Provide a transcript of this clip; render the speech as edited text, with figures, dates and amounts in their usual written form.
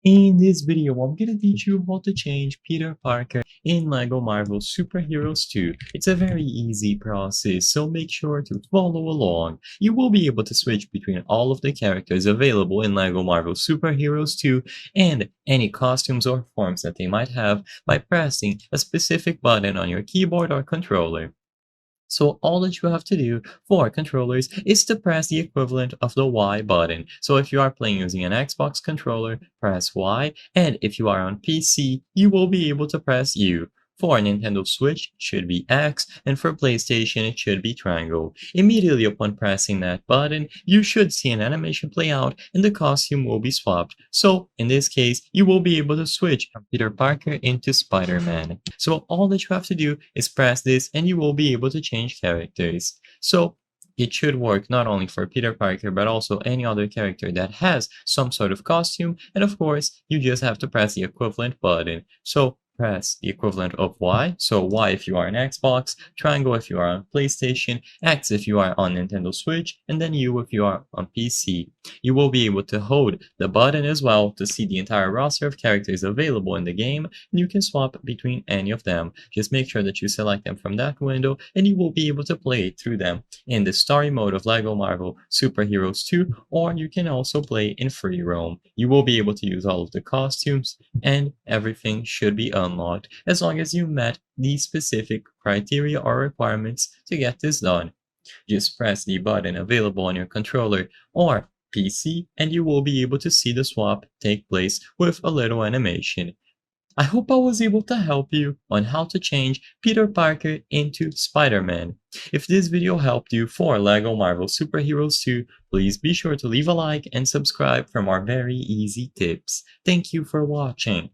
In this video, I'm gonna teach you how to change Peter Parker in LEGO Marvel Super Heroes 2. It's a very easy process, so make sure to follow along. You will be able to switch between all of the characters available in LEGO Marvel Super Heroes 2 and any costumes or forms that they might have by pressing a specific button on your keyboard or controller. So all that you have to do for controllers is to press the equivalent of the Y button. So if you are playing using an Xbox controller, press Y, and if you are on PC, you will be able to press U. For Nintendo Switch, it should be X, and for PlayStation, it should be triangle. Immediately upon pressing that button, you should see an animation play out and the costume will be swapped. So, in this case, you will be able to switch from Peter Parker into Spider-Man. So all that you have to do is press this and you will be able to change characters. So, it should work not only for Peter Parker, but also any other character that has some sort of costume. And of course, you just have to press the equivalent button. So press the equivalent of Y. So Y if you are on Xbox, triangle if you are on PlayStation, X if you are on Nintendo Switch, and then U if you are on PC. You will be able to hold the button as well to see the entire roster of characters available in the game, and you can swap between any of them. Just make sure that you select them from that window, and you will be able to play through them in the story mode of LEGO Marvel Super Heroes 2, or you can also play in free roam. You will be able to use all of the costumes, and everything should be unlocked as long as you met these specific criteria or requirements to get this done. Just press the button available on your controller or PC and you will be able to see the swap take place with a little animation. I hope I was able to help you on how to change Peter Parker into Spider-Man. If this video helped you for LEGO Marvel Super Heroes 2, please be sure to leave a like and subscribe for more very easy tips. Thank you for watching.